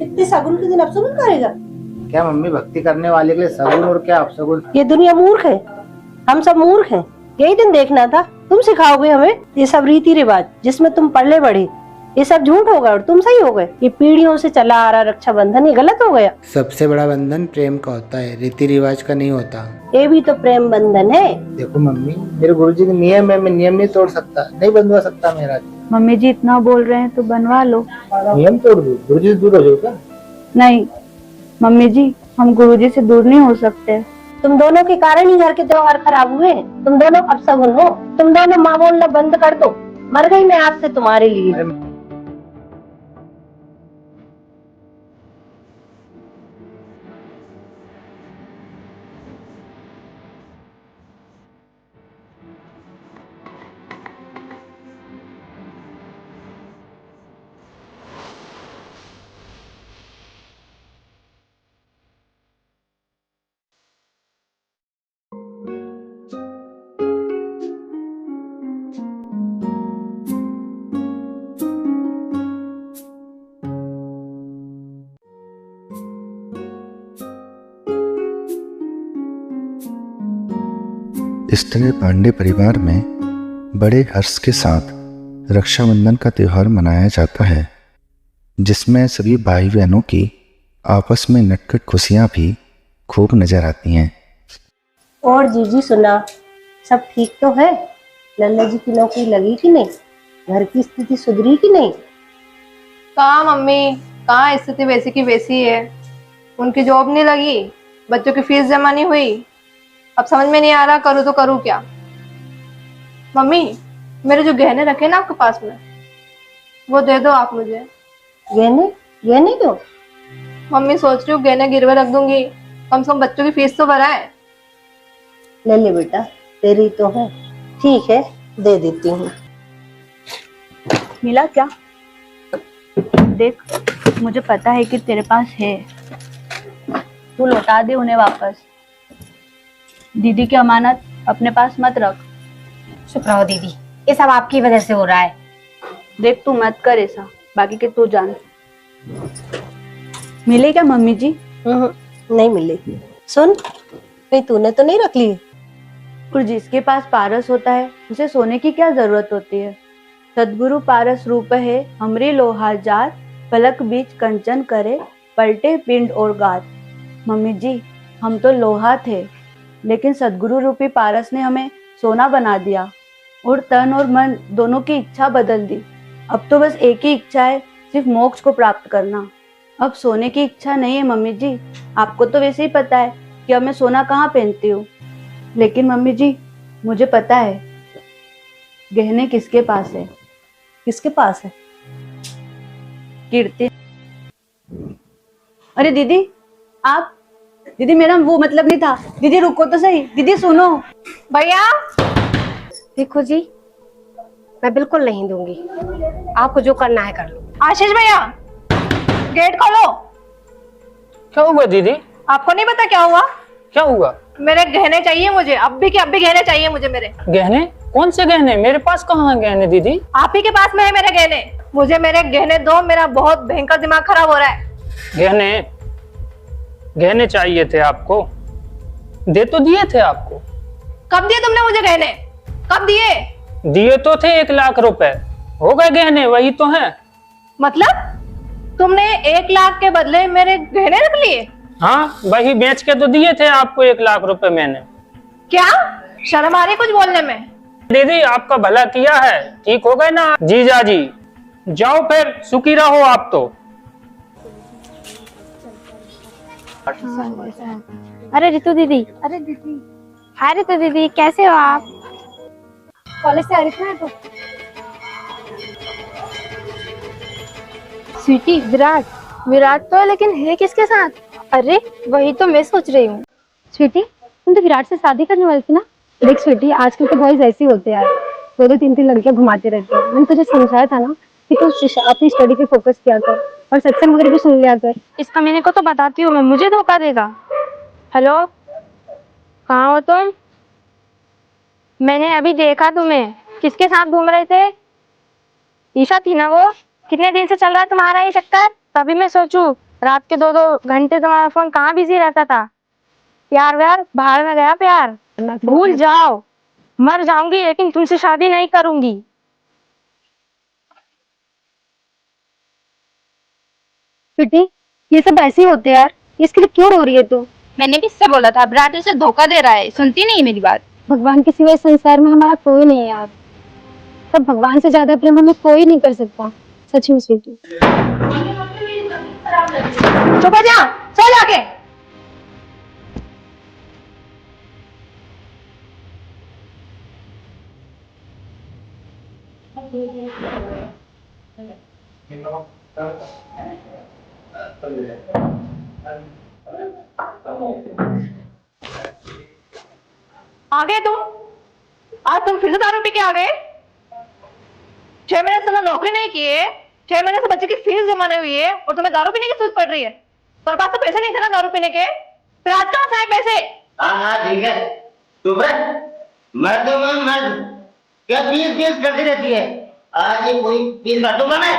इतने शगुन के दिन अब शगुन करेगा? क्या मम्मी भक्ति करने वाले के लिए सगुन और क्या अपसगुन? ये दुनिया मूर्ख है, हम सब मूर्ख हैं। यही दिन देखना था, तुम सिखाओगे हमें ये सब रीति रिवाज जिसमें तुम पले बढ़े। ये सब झूठ हो गया और तुम सही हो गए। ये पीढ़ियों से चला आ रहा रक्षाबंधन ये गलत हो गया। सबसे बड़ा बंधन प्रेम का होता है, रीति रिवाज का नहीं होता। ये भी तो प्रेम बंधन है। देखो मम्मी, मेरे गुरुजी के नियम है, मैं नियम नहीं तोड़ सकता, नहीं बंधवा सकता मेरा। मम्मी जी इतना बोल रहे हैं तो बनवा लो। नियम तोड़ दो, गुरुजी से दूर हो जाओ क्या? नहीं मम्मी जी, हम गुरुजी से दूर नहीं हो सकते। तुम दोनों के कारण ही घर के त्योहार खराब हुए। तुम दोनों अपशगुन हो। तुम दोनों माँ बोलना बंद कर दो। मर गई मैं आज से तुम्हारे लिए। इस तरह पांडे परिवार में बड़े हर्ष के साथ रक्षाबंधन का त्योहार मनाया जाता है, जिसमें सभी भाई बहनों की आपस में नटखट खुशियां भी खूब नजर आती हैं। और जीजी सुना, सब ठीक तो है? लल्ला जी की नौकरी लगी कि नहीं? घर की स्थिति सुधरी कि नहीं? कहाँ मम्मी, कहाँ स्थिति वैसी की वैसी है। उनकी जॉब नहीं लगी, बच्चों की फीस जमा नहीं हुई। अब समझ में नहीं आ रहा करूँ तो करूँ क्या। मम्मी, मेरे जो गहने रखे ना आपके पास में, वो दे दो आप मुझे। गहने? गहने क्यों? मम्मी सोच रही हूँ गहने गिरवे रख दूंगी, कम से कम बच्चों की फीस तो भराए। ले ले बेटा, तेरी तो है। ठीक है, दे देती हूँ। मिला क्या? देख, मुझे पता है कि तेरे पास है, तू लौटा दे उन्हें वापस। दीदी की अमानत अपने पास मत रख। चुप रहो दीदी, ये सब आपकी वजह से हो रहा है। देख तू मत कर ऐसा, बाकी के तू जान। मिले क्या मम्मी जी? नहीं मिले। सुन, कहीं तूने तो नहीं रख ली? और जिसके पास पारस होता है उसे सोने की क्या जरूरत होती है। सदगुरु पारस रूप है हमरी लोहा जात, पलक बीच कंचन करे पलटे पिंड और गात। मम्मी जी, हम तो लोहा थे, लेकिन सदगुरु रूपी पारस ने हमें सोना बना दिया और तन और मन दोनों की इच्छा बदल दी। अब तो बस एक ही इच्छा है, सिर्फ मोक्ष को प्राप्त करना। अब सोने की इच्छा नहीं है मम्मी जी। आपको तो वैसे ही पता है कि अब मैं सोना कहाँ पहनती हूँ, लेकिन मम्मी जी मुझे पता है गहने किसके पास है। किसके पास है? कीर्ति। अरे दीदी, आप दीदी, मेरा वो मतलब नहीं था। दीदी रुको तो सही, दीदी सुनो। भैया देखो जी, मैं बिल्कुल नहीं दूंगी। आपको जो करना है कर लो। आशीष भैया, गेट खोलो। क्या हुआ दीदी? आपको नहीं पता क्या हुआ? क्या हुआ? मेरे गहने चाहिए मुझे, अब भी के अब भी गहने चाहिए मुझे। मेरे गहने? कौन से गहने? मेरे पास कहाँ है गहने दीदी? आप ही के पास में है मेरे गहने। मुझे मेरे गहने दो, मेरा बहुत भयंकर दिमाग खराब हो रहा है। गहने चाहिए थे आपको? दे तो दिए थे आपको। कब दिए तुमने मुझे गहने? कब दिए? दिए तो थे 1 लाख रुपए, हो गए गहने वही तो हैं। मतलब तुमने 1 लाख के बदले मेरे गहने रख लिए? हाँ, वही बेच के तो दिए थे आपको 1 लाख रुपए मैंने। क्या शर्म आ रही कुछ बोलने में? दीदी आपका भला किया है, ठीक हो गए ना जीजा जी। जाओ फिर, सुखी रहो आप तो। अरे रितु दीदी। अरे दीदी, हाय रितु दीदी, कैसे हो आप? कॉलेज से आ रही थी ना तो। स्वीटी, विराट तो है, लेकिन है किसके साथ? अरे वही तो मैं सोच रही हूँ। स्वीटी, तुम तो विराट से शादी करने वाली थी ना। देख स्वीटी, आजकल के बॉयज ऐसे ही होते हैं यार, 2-2 3-3 लड़कियां घुमाते रहते हैं। मैंने तुझे समझाया था ना कि तू अपनी स्टडी पे फोकस किया कर और सत्संग वगैरह भी सुन लिया कर। इस कमीने को तो बताती हूँ मैं, मुझे धोखा देगा। हेलो, कहाँ हो तुम? मैंने अभी देखा तुम्हें, किसके साथ घूम रहे थे? ईशा थी ना वो? कितने दिन से चल रहा है तुम्हारा ये चक्कर? तभी मैं सोचूं रात के 2-2 घंटे तुम्हारा फोन कहाँ बिजी रहता था। प्यार व्यार बाहर में गया प्यार, भूल जाओ। मर जाऊंगी लेकिन तुमसे शादी नहीं करूंगी। बेटी ये सब ऐसे ही होते हैं यार, इसके लिए क्यों रो रही है तू? मैंने किससे बोला था विराट उसे धोखा दे रहा है, सुनती नहीं मेरी बात। भगवान के सिवाय संसार में हमारा कोई नहीं है यार, तब भगवान से ज्यादा प्रेम हमें कोई नहीं कर सकता। सच में स्वीटी। चुप हो जा, सो जाके। आ गए तुम? आज तुम फिर से दारू पी के आ गए? 6 महीने से नौकरी नहीं की है, 6 महीने से बच्चे की फीस जमाने हुई है और तुम्हें दारू पीने की जरूरत पड़ रही है। तुम्हारे पास तो पैसे नहीं थे ना दारू पीने के, फिर आज कहाँ से आए पैसे? हाँ ठीक है, चुप रह। मर्द क्या फीस करती रहती है। आज ये कोई फीस भर दूंगा मैं।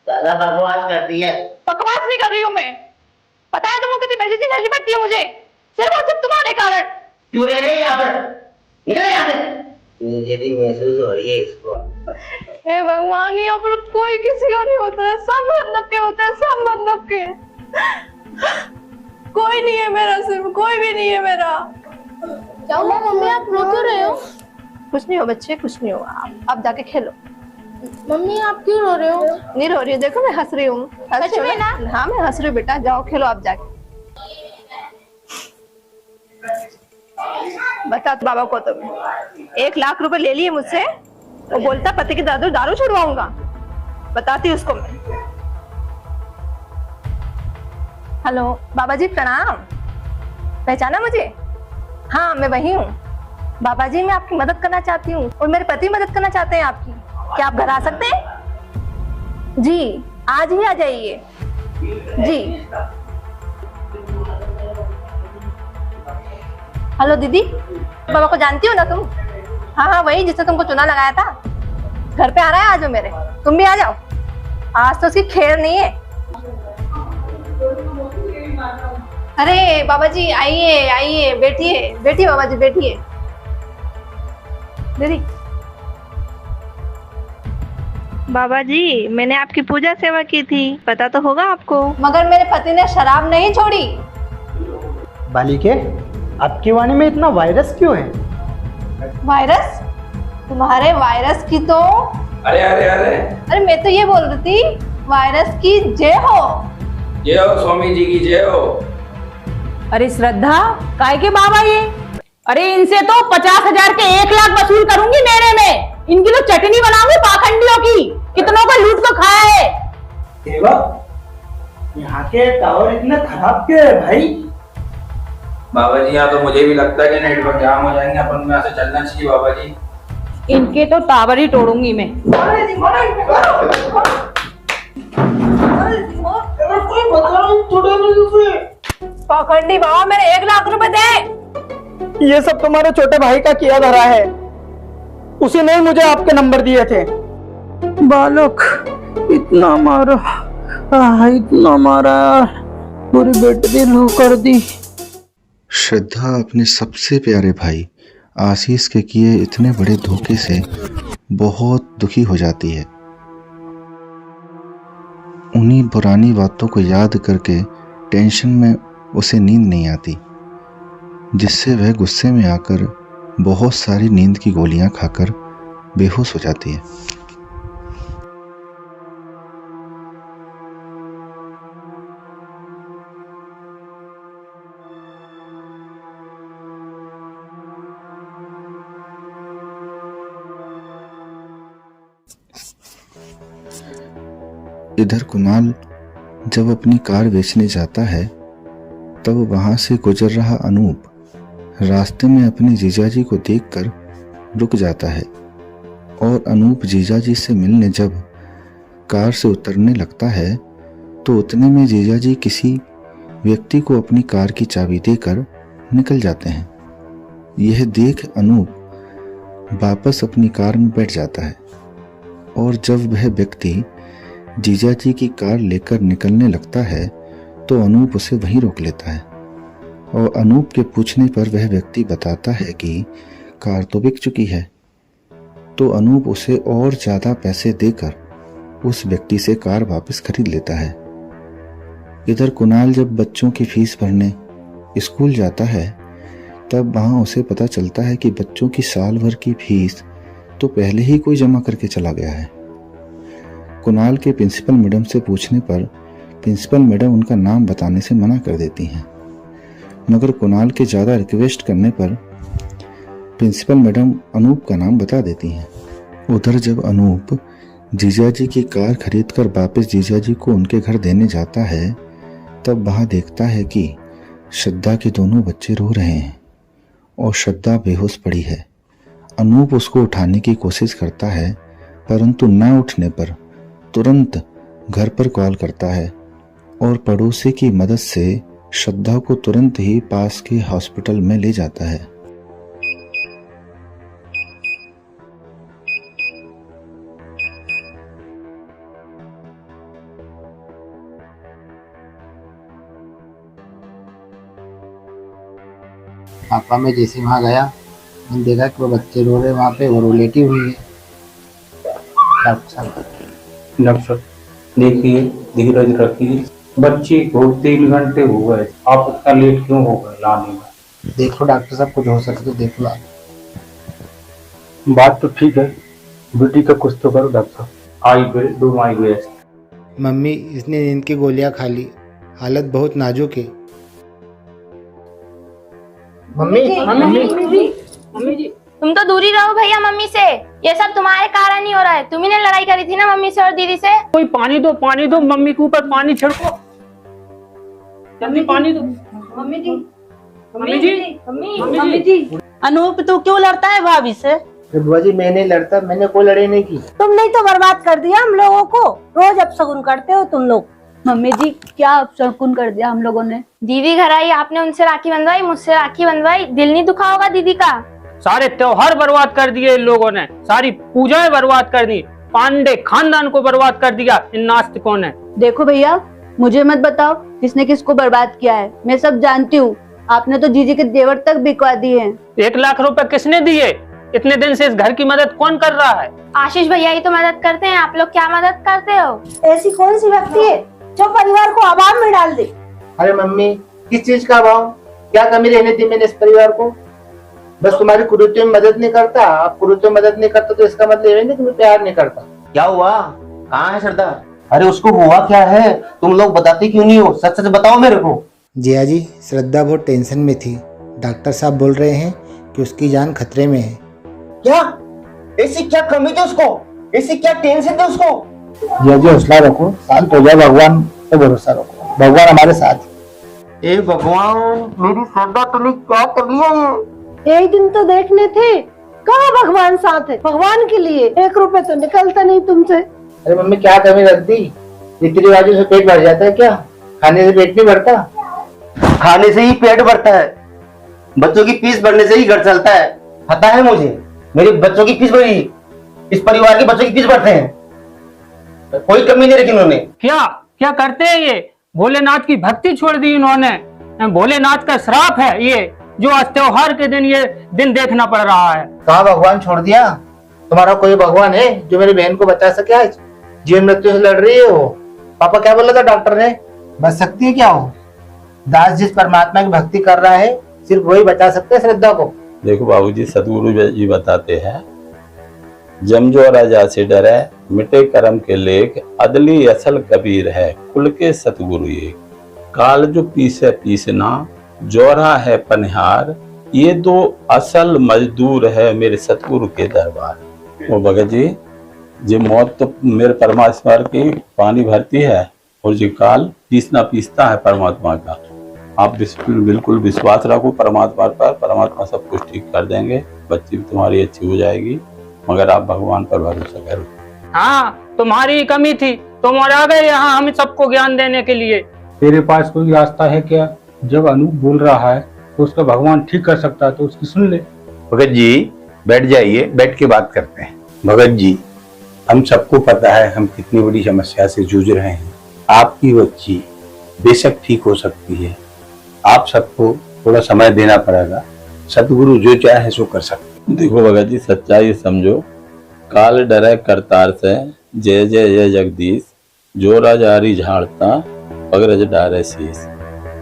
ज्यादा बकवास करती है। बकवास नहीं कर रही हूँ मैं, पता है तुमको कितनी पैसे की जरूरत पड़ती है मुझे, सिर्फ और सिर्फ तुम्हारे कारण। क्यों रह रही है यहाँ पर? निकल यहाँ से। मुझे भी महसूस हो रही है इसको। हे भगवान, यहाँ पर कोई किसी का नहीं होता है, सब मतलब के होते हैं, सब मतलब के। कोई नहीं है मेरा, सिर्फ कोई भी नहीं है मेरा। क्या हुआ मम्मी, आप रो क्यों रहे हो? कुछ नहीं हो बच्चे, कुछ नहीं हुआ। आप जाके खेलो। मम्मी आप क्यों रो रहे हो? नहीं रो रही है, देखो मैं हंस रही हूँ। सच में ना? हाँ मैं हंस रही हूँ बेटा, जाओ खेलो आप जाके। बता तो बाबा को तुम 1 लाख रुपए ले लिए मुझसे, वो बोलता पति की दारू छुड़वाऊंगा। बताती उसको मैं। हेलो बाबा जी प्रणाम, पहचाना मुझे? हाँ मैं वही हूँ बाबा जी, मैं आपकी मदद करना चाहती हूँ और मेरे पति मदद करना चाहते हैं आपकी। क्या आप घर आ सकते हैं? जी आज ही आ जाइए जी। हेलो दीदी, बाबा को जानती हो ना तुम? हाँ हाँ वही जिसने तुमको चुना लगाया था, घर पे आ रहा है आज वो मेरे। तुम भी आ जाओ, आज तो उसकी खैर नहीं है। अरे बाबा जी आइए आइए, बैठिए बैठिए बाबा जी बैठिए। दीदी बाबा जी मैंने आपकी पूजा सेवा की थी, पता तो होगा आपको। मगर मेरे पति ने शराब नहीं छोड़ी। बालिके, आपकी वाणी में इतना वायरस क्यों है? वायरस? तुम्हारे वायरस की तो अरे मैं तो ये बोल रही थी वायरस की जय हो। जय हो स्वामी जी की जय हो। अरे श्रद्धा काय के बाबा ये? अरे इनसे तो 50,000 के 1 लाख वसूल करूंगी मेरे में। इनकी तो चटनी बनाऊंगी पाखंडियों की, कितनों को लूट को खाया है। देवा, यहाँ के टावर इतने खराब क्यों है भाई? बाबा जी यहाँ तो मुझे भी लगता है कि नेटवर्क जाम हो जाएंगे, अपन में यहाँ से चलना चाहिए बाबा जी। इनके तो टावर ही तोड़ूंगी मैं। पाखंडी बाबा मेरे 1 लाख रुपए दे। ये सब तुम्हारे छोटे भाई का किया धरा है, उसी ने मुझे आपके नंबर दिए थे। बालक इतना मारा, इतना मारा, पूरी बेटी रू कर दी। श्रद्धा अपने सबसे प्यारे भाई आशीष के किए इतने बड़े धोखे से बहुत दुखी हो जाती है। उन्हीं पुरानी बातों को याद करके टेंशन में उसे नींद नहीं आती, जिससे वह गुस्से में आकर बहुत सारी नींद की गोलियां खाकर बेहोश हो जाती है। इधर कुणाल जब अपनी कार बेचने जाता है तब वहां से गुजर रहा अनूप रास्ते में अपने जीजाजी को देखकर रुक जाता है और अनूप जीजाजी से मिलने जब कार से उतरने लगता है तो उतने में जीजाजी किसी व्यक्ति को अपनी कार की चाबी देकर निकल जाते हैं। यह देख अनूप वापस अपनी कार में बैठ जाता है और जब वह व्यक्ति जीजाजी की कार लेकर निकलने लगता है तो अनूप उसे वहीं रोक लेता है और अनूप के पूछने पर वह व्यक्ति बताता है कि कार तो बिक चुकी है। तो अनूप उसे और ज़्यादा पैसे देकर उस व्यक्ति से कार वापस खरीद लेता है। इधर कुणाल जब बच्चों की फीस भरने स्कूल जाता है तब वहाँ उसे पता चलता है कि बच्चों की साल भर की फीस तो पहले ही कोई जमा करके चला गया है। कुणाल के प्रिंसिपल मैडम से पूछने पर प्रिंसिपल मैडम उनका नाम बताने से मना कर देती हैं, मगर कुणाल के ज़्यादा रिक्वेस्ट करने पर प्रिंसिपल मैडम अनूप का नाम बता देती हैं। उधर जब अनूप जीजाजी की कार खरीदकर वापस जीजाजी को उनके घर देने जाता है तब वहाँ देखता है कि श्रद्धा के दोनों बच्चे रो रहे हैं और श्रद्धा बेहोश पड़ी है। अनूप उसको उठाने की कोशिश करता है परंतु न उठने पर तुरंत घर पर कॉल करता है और पड़ोसी की मदद से श्रद्धा को तुरंत ही पास के हॉस्पिटल में ले जाता है। पापा मैं जैसे वहाँ गया मैंने देखा कि वो बच्चे रो रहे वहाँ पे, वो लेटी हुई है। डॉक्टर देखिए, धीरज रखिए, बच्ची को 3 घंटे हो गए, आप इतना लेट क्यों हो गए लाने में? देखो डॉक्टर साहब, कुछ हो सके तो देख लो। बात तो ठीक है, बेटी का कुछ तो करो डॉक्टर साहब। Do my best. मम्मी इसने नींद की गोलियां खा ली, हालत बहुत नाजुक है। मम्मी मम्मी जी तुम तो दूरी रहो भैया मम्मी से, ये सब तुम्हारे कारण ही हो रहा है। तुम्ही ने लड़ाई करी थी ना मम्मी से और दीदी से। कोई पानी दो, मम्मी के ऊपर पानी छिड़को, जल्दी पानी दो। मम्मी जी, मम्मी जी। अनूप तू क्यों लड़ता है भाभी से? बुआ जी मैं नहीं लड़ता, मैंने कोई लड़ाई नहीं की। तुमने ही तो बर्बाद कर दिया हम लोगों को, रोज अपशगुन करते हो तुम लोग। मम्मी जी क्या अपशगुन कर दिया हम लोगों ने? दीदी घर आई, आपने उनसे राखी बंधवाई, मुझसे राखी बंधवाई, दिल नहीं दुखा होगा दीदी का? सारे त्योहार बर्बाद कर दिए इन लोगों ने, सारी पूजाएं बर्बाद कर दी, पांडे खानदान को बर्बाद कर दिया इन नास्तिकों ने। देखो भैया मुझे मत बताओ किसने किसको बर्बाद किया है, मैं सब जानती हूँ। आपने तो जीजी के जेवर तक बिकवा दिए हैं। 1 लाख रुपए किसने दिए? इतने दिन से इस घर की मदद कौन कर रहा है? आशीष भैया ही तो मदद करते हैं, आप लोग क्या मदद करते हो? ऐसी कौन सी व्यक्ति है जो परिवार को अभाव में डाल दे? अरे मम्मी किस चीज का अभाव, क्या कमी रहने दी मैंने इस परिवार को? बस तुम्हारी कुरीतियों में मदद नहीं करता। आप कुरीतियों में मदद नहीं करता तो इसका मतलब ये नहीं कि मैं प्यार नहीं करता। क्या हुआ? कहाँ है श्रद्धा? अरे उसको हुआ क्या है? तुम लोग बताते क्यों नहीं हो? सच सच बताओ मेरे को। जिया जी श्रद्धा बहुत टेंशन में थी, डॉक्टर साहब बोल रहे हैं कि उसकी जान खतरे में है। क्या? ऐसी क्या कमी थी उसको? ऐसी क्या टेंशन थी उसको? जिया जी हौसला रखो, शांत हो जाए, भगवान पे भरोसा रखो, भगवान हमारे साथ। ए भगवान, मेरी श्रद्धा तूने क्या कर लिया ये? एक दिन तो देखने थे, कहाँ भगवान साथ है? भगवान के लिए 1 रुपए तो निकलता नहीं तुमसे। अरे मम्मी क्या कमी रख दी? रीति रिवाजों से पेट भर जाता है क्या? खाने से पेट नहीं भरता? खाने से ही पेट भरता है, बच्चों की फीस भरने से ही घर चलता है। पता है मुझे, मेरे बच्चों की फीस भरी, इस परिवार के बच्चों की फीस भरते हैं, कोई कमी नहीं रखी उन्होंने। क्या करते हैं ये? भोलेनाथ की भक्ति छोड़ दी इन्होंने, भोलेनाथ का श्राप है ये, जो आज त्योहार के दिन ये दिन देखना पड़ रहा है। कहाँ भगवान छोड़ दिया? तुम्हारा कोई भगवान है जो मेरी बहन को बचा सके? आज जीवन मृत्यु से लड़ रही है वो। पापा क्या बोला था डॉक्टर ने? बच सकती है क्या वो? दास जिस परमात्मा की भक्ति कर रहा है सिर्फ वही बचा सकते हैं श्रद्धा को। देखो बाबूजी, सतगुरु जी बताते हैं, जम जो राजा से डरे, मिटे कर्म के लेख, अदली असल कबीर है, कुल के सतगुरु ये, काल जो पीसे पीसना, जोरा है पनिहार, ये 2 असल मजदूर है मेरे सतगुरु के दरबार। वो भगत जी मौत तो मेरे परमात्मा की पानी भरती है और जो काल पीसना पीसता है परमात्मा का। आप बिल्कुल विश्वास रखो परमात्मा पर, परमात्मा सब कुछ ठीक कर देंगे, बच्ची तुम्हारी अच्छी हो जाएगी, मगर आप भगवान पर भरोसा करो। हाँ, तुम्हारी कमी थी, तुम और आ गए यहाँ हमें सबको ज्ञान देने के लिए। तेरे पास कोई रास्ता है क्या? जब अनूप बोल रहा है तो उसका भगवान ठीक कर सकता है, तो उसकी सुन ले। भगत जी बैठ जाइए, बैठ के बात करते हैं। भगत जी, हम सबको पता है हम कितनी बड़ी समस्या से जूझ रहे हैं। आपकी बच्ची बेशक ठीक हो सकती है। आप सबको थोड़ा समय देना पड़ेगा, सतगुरु जो चाहे सो कर सकते। देखो भगत जी, सच्चाई समझो, काल डरे करतार से, जय जय जय जगदीश, जो राजारी झाड़ता पगरज डारे शीश।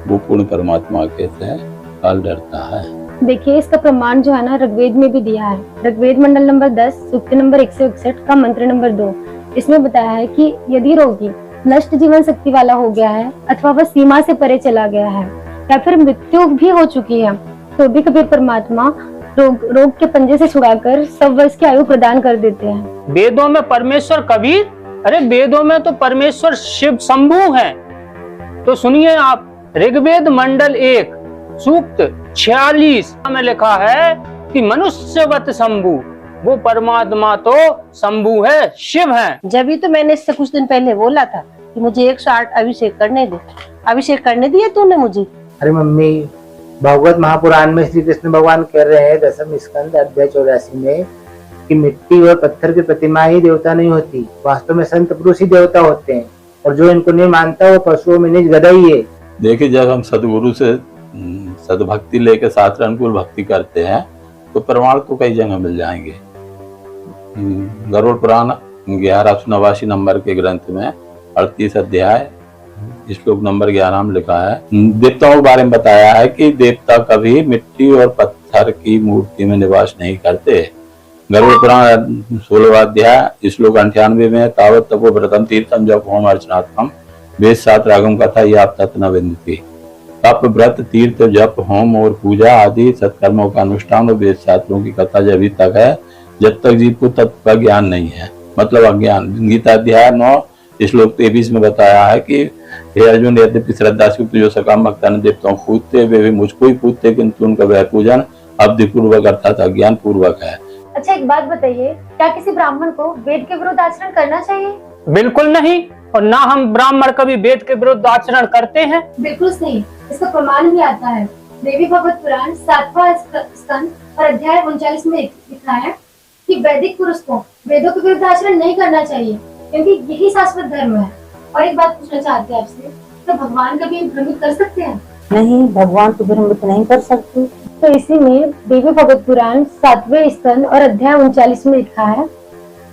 वो पूर्ण परमात्मा के से काल डरता है। देखिए, इसका प्रमाण जो है ना ऋग्वेद में भी दिया है। ऋग्वेद मंडल नंबर 10 सूक्त नंबर 161 का मंत्र नंबर 2, इसमें बताया है कि यदि रोगी नष्ट जीवन शक्ति वाला हो गया है अथवा वह सीमा से परे चला गया है या फिर मृत्यु भी हो चुकी है, तो भी कबीर परमात्मा रोग के पंजे से छुड़ाकर 100 वर्ष की आयु प्रदान कर देते हैं। वेदों में परमेश्वर कबीर, अरे वेदों में तो परमेश्वर शिव शंभु है। तो सुनिए आप, ऋग्वेद मंडल 1 सूक्त 46 में लिखा है कि मनुष्यवत शंभु, वो परमात्मा तो शंभु है, शिव है। जब ही तो मैंने इससे कुछ दिन पहले बोला था कि मुझे 108 अभिषेक करने दे। अभिषेक करने दिए तूने मुझे? अरे मम्मी, भागवत महापुराण में श्री कृष्ण भगवान कह रहे हैं 10वें स्कंद अध्याय 84 में कि मिट्टी और पत्थर की प्रतिमा ही देवता नहीं होती, वास्तव में संत पुरुष ही देवता होते हैं, और जो इनको नहीं मानता वो पशुओं में निज गधा ही है। देखिए, जब हम सदगुरु से सदभक्ति लेकर शास्त्र अनुकूल भक्ति करते हैं तो प्रमाण तो कई जगह मिल जाएंगे। गरुड़ पुराण 1189 नंबर के ग्रंथ में 38 अध्याय श्लोक नंबर 11 में लिखा है, देवताओं के बारे में बताया है कि देवता कभी मिट्टी और पत्थर की मूर्ति में निवास नहीं करते। गरुड़ पुराण 16 अध्याय श्लोक 98 में, तावत तपो व्रतम तीर्थम जप होम अर्चनात्मम वेद सात रागम कथा या तत् न विन्दति। तप, व्रत, तीर्थ, जप, होम और पूजा आदि सत्कर्मों का अनुष्ठान और वेद शास्त्रों की कथा जब भी तक है जब तक जीव को तत्व का ज्ञान नहीं है, मतलब अज्ञान। गीता अध्याय 9 श्लोक 23 में बताया है कि हे अर्जुन, यद्यपि श्रद्धा से जो सकाम भक्ता ने देवताओं पूजते वे भी मुझको ही पूजते, किंतु उनका वह पूजन अवधि पूर्वक अर्थात अज्ञान पूर्वक है। अच्छा, एक बात बताइए, क्या किसी ब्राह्मण को वेद के विरुद्ध आचरण करना चाहिए? बिल्कुल नहीं, और ना हम ब्राह्मण कभी वेद के विरुद्ध आचरण करते हैं। बिल्कुल सही, इसका प्रमाण भी आता है। देवी भागवत पुराण 7वां स्कंद और अध्याय 39 में लिखा है कि वैदिक पुरुष को वेदों के विरुद्ध आचरण नहीं करना चाहिए, क्योंकि यही शाश्वत धर्म है। और एक बात पूछना चाहते हैं आपसे, तो भगवान कभी भ्रमित कर सकते हैं? नहीं, भगवान तो भ्रमित नहीं कर सकते। तो इसी में देवी भागवत पुराण 7वें स्कंद और अध्याय 39 में लिखा है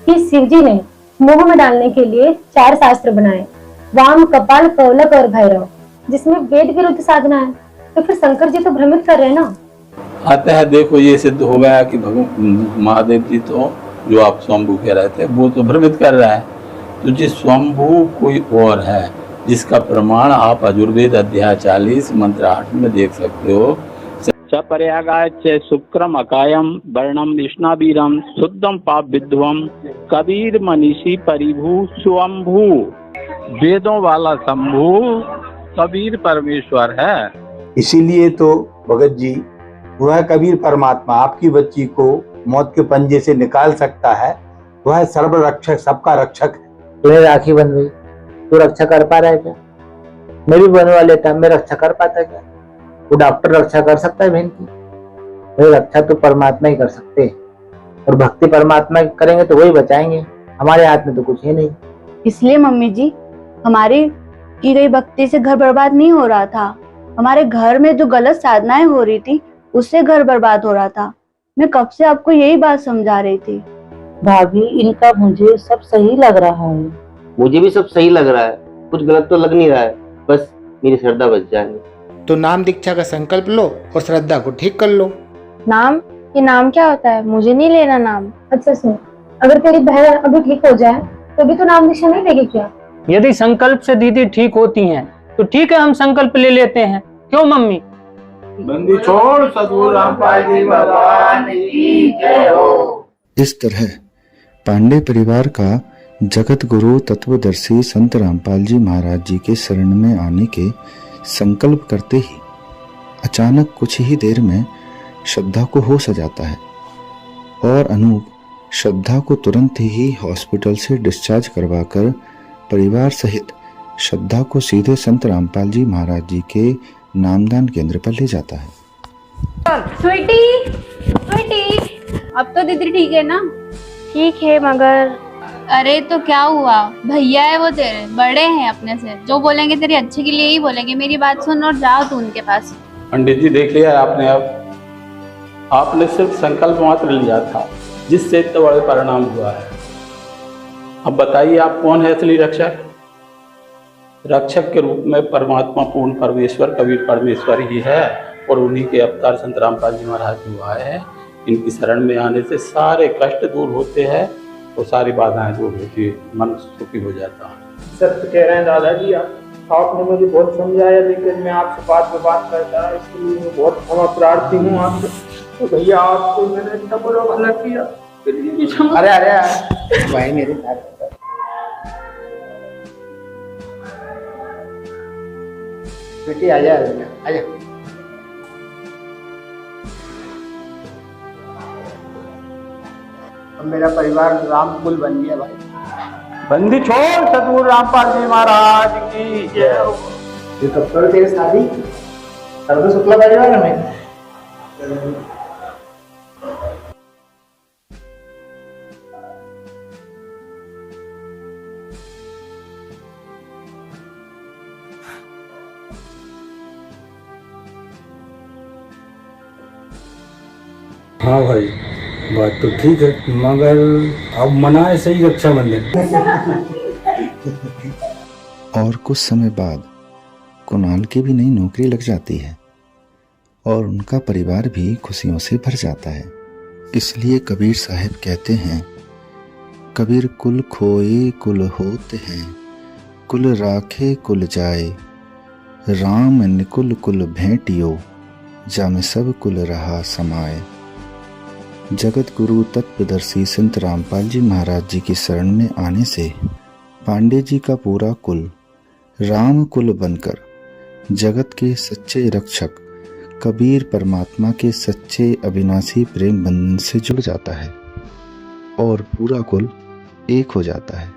कि शिव जी ने मोह में डालने के लिए 4 शास्त्र बनाए, वाम, कपाल, कौलक और भैरव, जिसमें वेद विरुद्ध साधना है। तो फिर शंकर जी तो भ्रमित कर रहे हैं ना। अतः देखो, ये सिद्ध हो गया कि भगवान महादेव जी तो जो आप स्वयंभू कह रहे थे वो तो भ्रमित कर रहा है। तो जिस स्वयंभू कोई और है, जिसका प्रमाण आप यजुर्वेद अध्याय 40 मंत्र 8 में देख सकते हो। सपर्यागाच्य शुक्रम अकायम वर्णम विष्णावीरम शुद्धम पाप विद्वम कबीर मनीषी परिभू स्वयंभू। वेदों वाला शंभू कबीर परमेश्वर है। इसीलिए तो भगत जी, वह कबीर परमात्मा आपकी बच्ची को मौत के पंजे से निकाल सकता है। वह सर्व रक्षक, सबका रक्षक है। तुम्हें राखी बन गई, तू रक्षा कर पा रहा है क्या? मैं भी बनवा लेता, मैं रक्षा कर पाता क्या? वो डॉक्टर रक्षा कर सकता है बहन की? भाई, रक्षा तो परमात्मा ही कर सकते हैं, और भक्ति परमात्मा करेंगे तो वही बचाएंगे। हमारे हाथ में तो कुछ है नहीं। इसलिए मम्मी जी, हमारी की गई भक्ति से घर बर्बाद नहीं हो रहा था। हमारे घर में जो गलत साधनाएं हो रही थी उससे घर बर्बाद हो रहा था। मैं कब से आपको यही बात समझा रही थी। भाभी, इनका मुझे सब सही लग रहा है। मुझे भी सब सही लग रहा है, कुछ गलत तो लग नहीं रहा है, बस मेरी श्रद्धा बच जाए। तो नाम दीक्षा का संकल्प लो और श्रद्धा को ठीक कर लो। नाम? ये नाम क्या होता है? मुझे नहीं लेना नाम। अच्छा सुन, अगर तेरी बहन अभी ठीक हो जाए तो भी तो नाम दीक्षा नहीं लेगी क्या? यदि संकल्प से दीदी ठीक होती हैं तो ठीक है, हम संकल्प ले लेते हैं। क्यों मम्मी? बंदी छोड़ सदगुरु रामपाल जी भगवान की जय हो। इस तरह पांडे परिवार का जगत गुरु तत्वदर्शी संत रामपाल जी महाराज जी के शरण में आने के संकल्प करते ही अचानक कुछ ही देर में श्रद्धा को होश आ जाता है और अनूप श्रद्धा को तुरंत ही हॉस्पिटल से डिस्चार्ज करवाकर परिवार सहित श्रद्धा को सीधे संत रामपाल जी महाराज जी के नामदान केंद्र पर ले जाता है। स्वीटी, स्वीटी, अब तो दीदी ठीक है ना? ठीक है, मगर अरे तो क्या हुआ, भैया है वो तेरे, बड़े हैं अपने से, जो बोलेंगे तेरे अच्छे के लिए ही बोलेंगे। मेरी बात सुन और जाओ तू उनके पास। पंडित जी देख लिया आपने, अब आपने सिर्फ संकल्प मात्र लिया था, जिससे इतने बड़े परिणाम हुआ है। अब बताइए आप कौन है असली रक्षक? रक्षक के रूप में परमात्मा पूर्ण परमेश्वर कबीर परमेश्वर ही है, और उन्हीं के अवतार संत रामपाल जी महाराज जो आए हैं, इनकी शरण में आने से सारे कष्ट दूर होते हैं और सारी बाधाएं दूर होती है, मन सुखी हो जाता है। सत्य कह रहे हैं दादाजी, आपने मुझे बहुत समझाया, लेकिन मैं आपसे बात पे बात करता है, इसलिए मैं बहुत क्षमा प्रार्थी हूँ आपसे। तो भैया आपको मैंने इतना बड़ा भला किया, अरे अरे भाई मेरे साथ बेटी आ जा, आ जा। अब मेरा परिवार राम कुल बन गया भाई। बंदी छोड़, सतगुरु रामपाल जी महाराज की जय हो। ये कब करो तेरी शादी? सर्व शुक्ला परिवार में। हाँ भाई, बात तो ठीक है, मगर अब मनाए सही रक्षाबंधन। और कुछ समय बाद कुणाल की भी नई नौकरी लग जाती है और उनका परिवार भी खुशियों से भर जाता है। इसलिए कबीर साहब कहते हैं, कबीर कुल खोए कुल होते हैं, कुल राखे कुल जाए, राम निकुल कुल भेंटियो, जामे सब कुल रहा समाए। जगत गुरु तत्वदर्शी संत रामपाल जी महाराज जी की शरण में आने से पांडे जी का पूरा कुल राम कुल बनकर जगत के सच्चे रक्षक कबीर परमात्मा के सच्चे अविनाशी प्रेम बंधन से जुड़ जाता है और पूरा कुल एक हो जाता है।